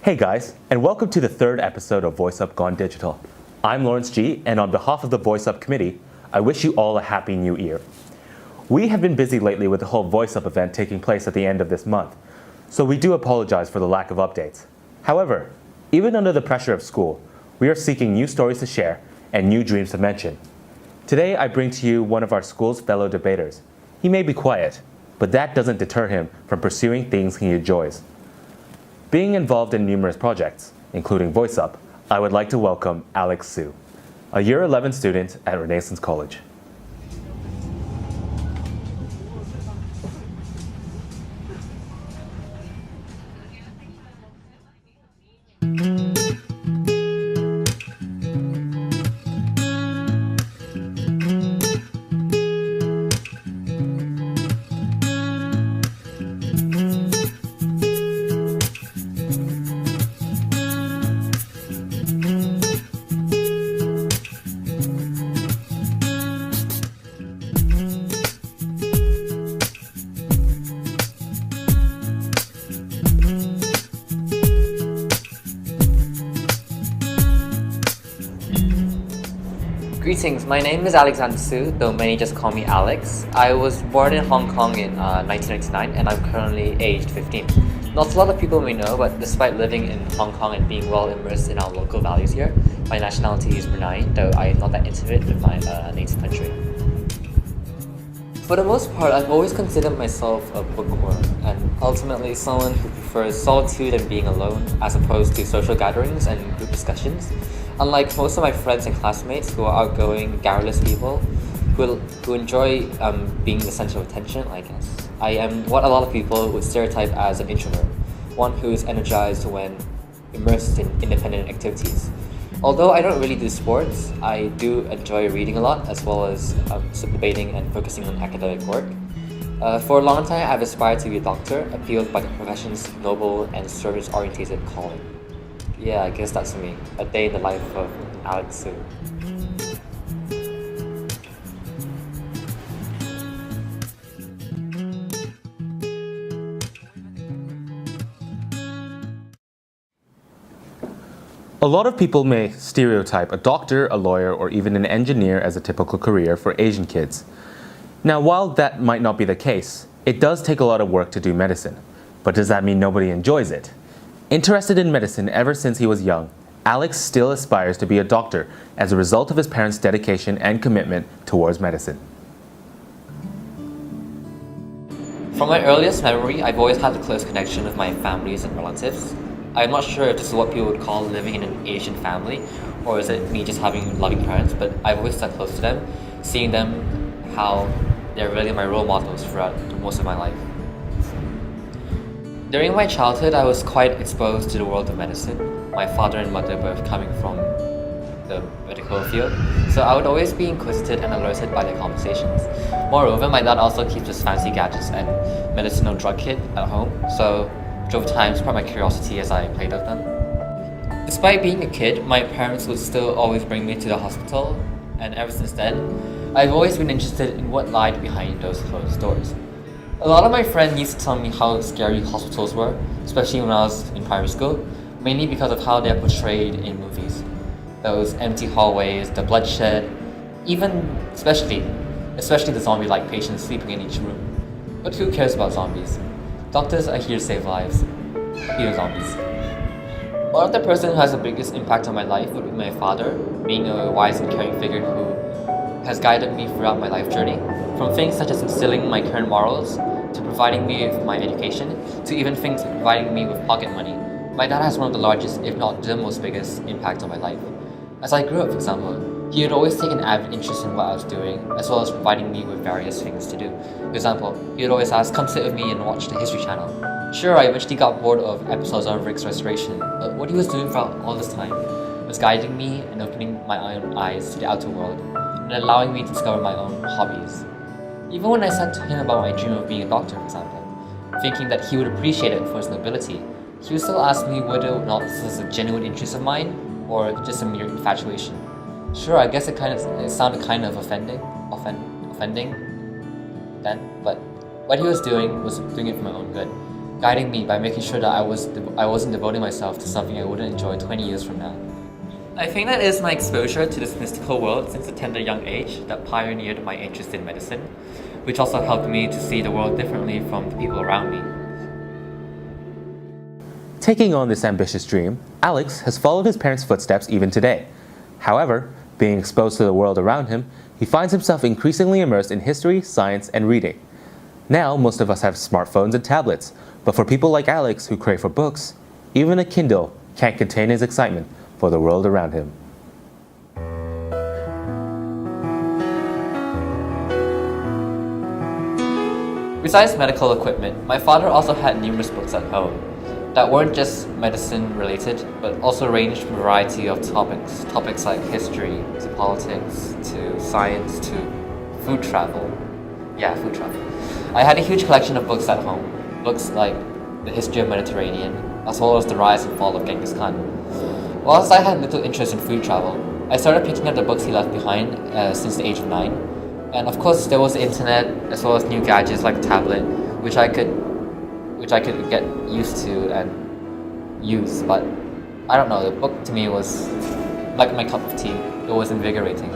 Hey guys, and welcome to the third episode of VoiceUp Gone Digital. I'm Lawrence G, and on behalf of the VoiceUp committee, I wish you all a happy new year. We have been busy lately with the whole VoiceUp event taking place at the end of this month, so we do apologize for the lack of updates. However, even under the pressure of school, we are seeking new stories to share and new dreams to mention. Today, I bring to you one of our school's fellow debaters. He may be quiet, but that doesn't deter him from pursuing things he enjoys. Being involved in numerous projects, including VoiceUp, I would like to welcome Alex Su, a Year 11 student at Renaissance College. Greetings, my name is Alexander Su, though many just call me Alex. I was born in Hong Kong in 1999 and I'm currently aged 15. Not a lot of people may know, but despite living in Hong Kong and being well immersed in our local values here, my nationality is Brunei, though I am not that intimate with my native country. For the most part, I've always considered myself a bookworm, and ultimately someone who prefers solitude and being alone as opposed to social gatherings and group discussions. Unlike most of my friends and classmates who are outgoing, garrulous people who enjoy being the center of attention, I guess, I am what a lot of people would stereotype as an introvert, one who is energized when immersed in independent activities. Although I don't really do sports, I do enjoy reading a lot as well as debating and focusing on academic work. For a long time, I've aspired to be a doctor, appealed by the profession's noble and service-oriented calling. Yeah, I guess that's me. A day in the life of Alex Su. A lot of people may stereotype a doctor, a lawyer, or even an engineer as a typical career for Asian kids. Now, while that might not be the case, it does take a lot of work to do medicine. But does that mean nobody enjoys it? Interested in medicine ever since he was young, Alex still aspires to be a doctor as a result of his parents' dedication and commitment towards medicine. From my earliest memory, I've always had a close connection with my families and relatives. I'm not sure if this is what people would call living in an Asian family, or is it me just having loving parents, but I've always stuck close to them, seeing them how they're really my role models throughout most of my life. During my childhood, I was quite exposed to the world of medicine, my father and mother both coming from the medical field, so I would always be inquisitive and alerted by their conversations. Moreover, my dad also keeps his fancy gadgets and medicinal drug kit at home, so drove time sparked my curiosity as I played with them. Despite being a kid, my parents would still always bring me to the hospital, and ever since then, I've always been interested in what lied behind those closed doors. A lot of my friends used to tell me how scary hospitals were, especially when I was in primary school, mainly because of how they're portrayed in movies. Those empty hallways, the bloodshed, especially the zombie-like patients sleeping in each room. But who cares about zombies? Doctors are here to save lives. We are zombies. One of the person who has the biggest impact on my life would be my father, being a wise and caring figure who has guided me throughout my life journey, from things such as instilling my current morals, to providing me with my education, to even things like providing me with pocket money. My dad has one of the largest, if not the most biggest, impact on my life. As I grew up, for example, he would always take an avid interest in what I was doing, as well as providing me with various things to do. For example, he would always ask, "Come sit with me and watch the History Channel." Sure, I eventually got bored of episodes on Rick's Restoration, but what he was doing throughout all this time was guiding me and opening my own eyes to the outer world, and allowing me to discover my own hobbies. Even when I said to him about my dream of being a doctor, for example, thinking that he would appreciate it for its nobility, he would still ask me whether or not this was a genuine interest of mine, or just a mere infatuation. Sure, I guess it sounded kind of offending then, but what he was doing it for my own good, guiding me by making sure that I wasn't devoting myself to something I wouldn't enjoy 20 years from now. I think that is my exposure to this mystical world since a tender young age that pioneered my interest in medicine, which also helped me to see the world differently from the people around me. Taking on this ambitious dream, Alex has followed his parents' footsteps even today. However, being exposed to the world around him, he finds himself increasingly immersed in history, science, and reading. Now, most of us have smartphones and tablets, but for people like Alex who crave for books, even a Kindle can't contain his excitement for the world around him. Besides medical equipment, my father also had numerous books at home that weren't just medicine related, but also ranged from a variety of topics like history, to politics, to science, to food travel. Yeah, food travel. I had a huge collection of books at home, books like the history of Mediterranean, as well as the rise and fall of Genghis Khan. Whilst I had little interest in food travel, I started picking up the books he left behind since the age of 9. And of course, there was the internet, as well as new gadgets like a tablet, which I could get used to and use. But I don't know, the book to me was like my cup of tea. It was invigorating.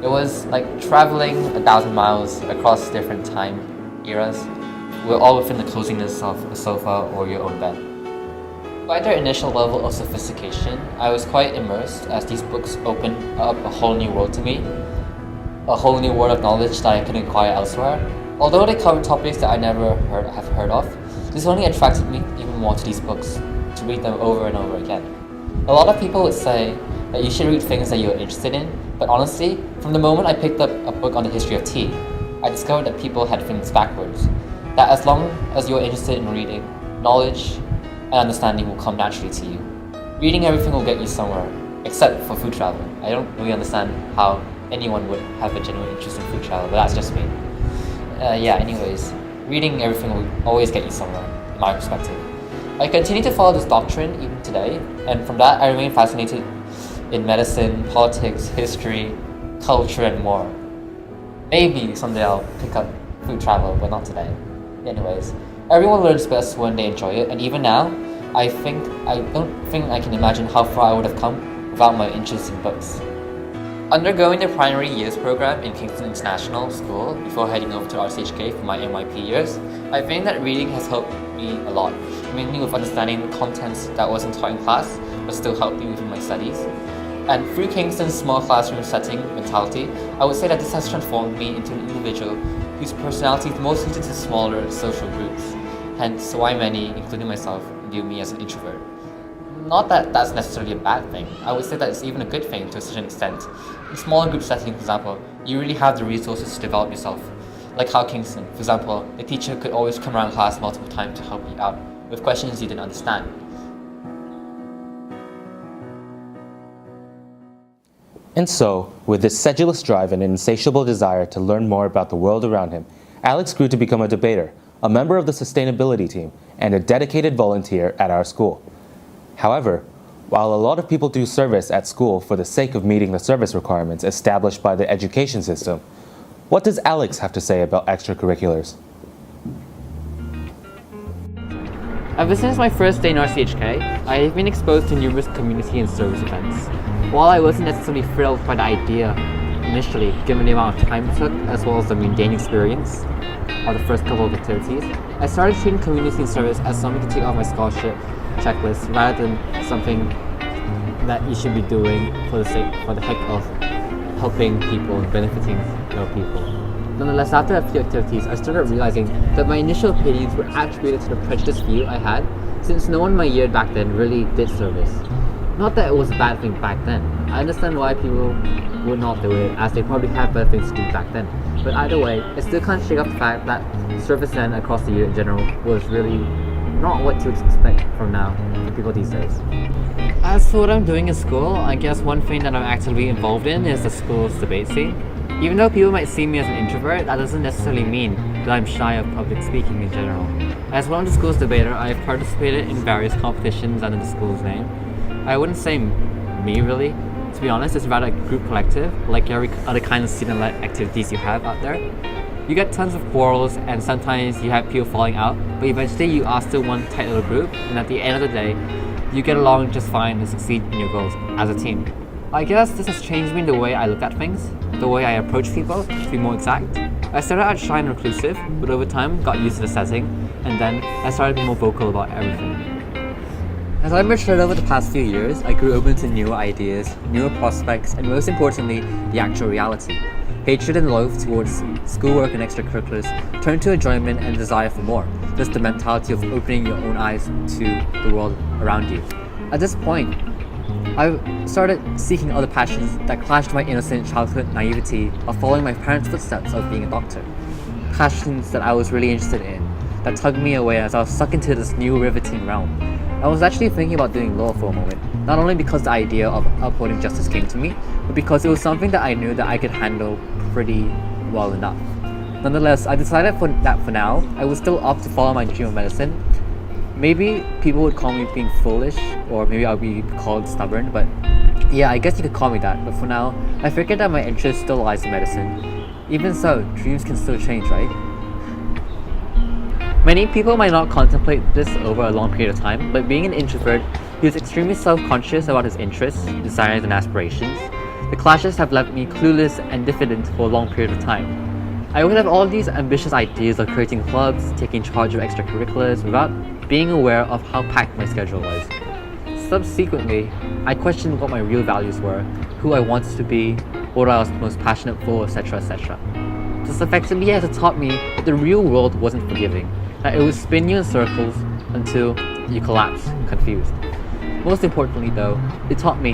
It was like traveling 1,000 miles across different time eras. We're all within the coziness of a sofa or your own bed. By their initial level of sophistication, I was quite immersed as these books opened up a whole new world to me, a whole new world of knowledge that I could acquire elsewhere. Although they covered topics that I never have heard of, this only attracted me even more to these books, to read them over and over again. A lot of people would say that you should read things that you're interested in, but honestly, from the moment I picked up a book on the history of tea, I discovered that people had things backwards. That as long as you're interested in reading, knowledge and understanding will come naturally to you. Reading everything will get you somewhere, except for food travel. I don't really understand how anyone would have a genuine interest in food travel, but that's just me. Anyways, reading everything will always get you somewhere, in my perspective. I continue to follow this doctrine even today, and from that I remain fascinated in medicine, politics, history, culture, and more. Maybe someday I'll pick up food travel, but not today. Anyways, everyone learns best when they enjoy it, and even now, I don't think I can imagine how far I would have come without my interest in books. Undergoing the primary years program in Kingston International School before heading over to RCHK for my NYP years, I think that reading has helped me a lot, mainly with understanding the contents that wasn't taught in class, but still helped me within my studies. And through Kingston's small classroom setting mentality, I would say that this has transformed me into an individual whose personality is more suited to smaller social groups, hence why many, including myself, view me as an introvert. Not that that's necessarily a bad thing. I would say that it's even a good thing to a certain extent. In smaller group settings, for example, you really have the resources to develop yourself. Like how Kingston, for example, the teacher could always come around class multiple times to help you out with questions you didn't understand. And so, with this sedulous drive and an insatiable desire to learn more about the world around him, Alex grew to become a debater, a member of the sustainability team, and a dedicated volunteer at our school. However, while a lot of people do service at school for the sake of meeting the service requirements established by the education system, what does Alex have to say about extracurriculars? Ever since my first day in RCHK, I have been exposed to numerous community and service events. While I wasn't necessarily thrilled by the idea initially, given the amount of time it took, as well as the mundane experience of the first couple of activities, I started treating community and service as something to take off my scholarship checklist rather than something that you should be doing for the heck of helping people and benefiting people. Nonetheless, after a few activities, I started realizing that my initial opinions were attributed to the prejudiced view I had, since no one in my year back then really did service. Not that it was a bad thing back then. I understand why people would not do it, as they probably had better things to do back then. But either way, it still can't shake off the fact that service then across the year in general was really not what to expect from now for people these days. As for what I'm doing in school, I guess one thing that I'm actively involved in is the school's debate scene. Even though people might see me as an introvert, that doesn't necessarily mean that I'm shy of public speaking in general. As one of the school's debater, I have participated in various competitions under the school's name. I wouldn't say me really. To be honest, it's rather a group collective, like every other kind of student-led activities you have out there. You get tons of quarrels and sometimes you have people falling out, but eventually you are still one tight little group, and at the end of the day, you get along just fine and succeed in your goals as a team. I guess this has changed me in the way I look at things, the way I approach people, to be more exact. I started out shy and reclusive, but over time got used to the setting, and then I started being more vocal about everything. As I matured over the past few years, I grew open to newer ideas, newer prospects, and most importantly, the actual reality. Hatred and loathe towards schoolwork and extracurriculars turned to enjoyment and desire for more, just the mentality of opening your own eyes to the world around you. At this point, I started seeking other passions that clashed my innocent childhood naivety of following my parents' footsteps of being a doctor. Passions that I was really interested in, that tugged me away as I was sucked into this new riveting realm. I was actually thinking about doing law for a moment, not only because the idea of upholding justice came to me, but because it was something that I knew that I could handle pretty well enough. Nonetheless, I decided that for now, I would still opt to follow my dream of medicine. Maybe people would call me being foolish, or maybe I'll be called stubborn, but yeah, I guess you could call me that. But for now, I figured that my interest still lies in medicine. Even so, dreams can still change, right? Many people might not contemplate this over a long period of time, but being an introvert, he is extremely self-conscious about his interests, desires, and aspirations. The clashes have left me clueless and diffident for a long period of time. I would have all these ambitious ideas of creating clubs, taking charge of extracurriculars, without being aware of how packed my schedule was. Subsequently, I questioned what my real values were, who I wanted to be, what I was most passionate for, etc. etc. This effectively has taught me that the real world wasn't forgiving, that it would spin you in circles until you collapse, confused. Most importantly though, it taught me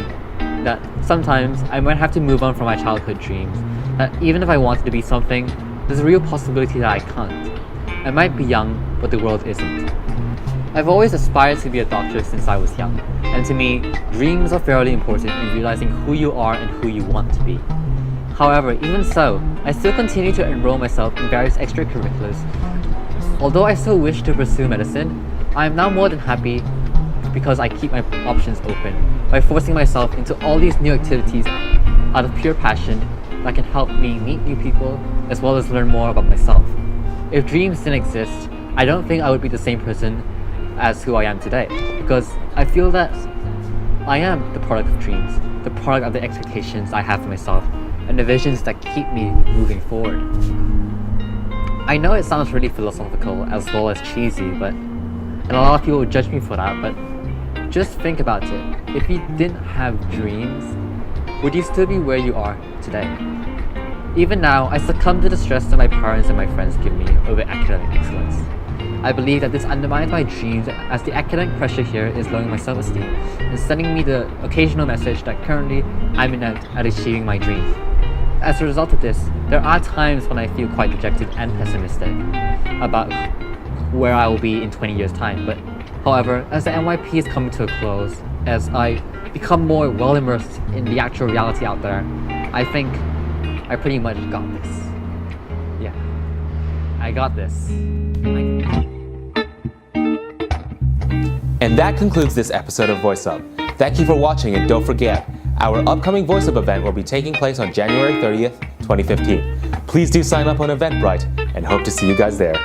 that sometimes I might have to move on from my childhood dreams, that even if I wanted to be something, there's a real possibility that I can't. I might be young, but the world isn't. I've always aspired to be a doctor since I was young, and to me, dreams are fairly important in realizing who you are and who you want to be. However, even so, I still continue to enroll myself in various extracurriculars. Although I still wish to pursue medicine, I am now more than happy because I keep my options open by forcing myself into all these new activities out of pure passion that can help me meet new people as well as learn more about myself. If dreams didn't exist, I don't think I would be the same person as who I am today, because I feel that I am the product of dreams, the product of the expectations I have for myself, and the visions that keep me moving forward. I know it sounds really philosophical as well as cheesy, and a lot of people would judge me for that, but just think about it. If you didn't have dreams, would you still be where you are today? Even now, I succumb to the stress that my parents and my friends give me over academic excellence. I believe that this undermines my dreams, as the academic pressure here is lowering my self-esteem and sending me the occasional message that currently I'm inept at achieving my dreams. As a result of this, there are times when I feel quite dejected and pessimistic about where I will be in 20 years' time. But however, as the NYP is coming to a close, as I become more well immersed in the actual reality out there, I think I pretty much got this. Yeah, I got this. And that concludes this episode of VoiceUp. Thank you for watching, and don't forget, our upcoming VoiceUp event will be taking place on January 30th, 2015. Please do sign up on Eventbrite, and hope to see you guys there.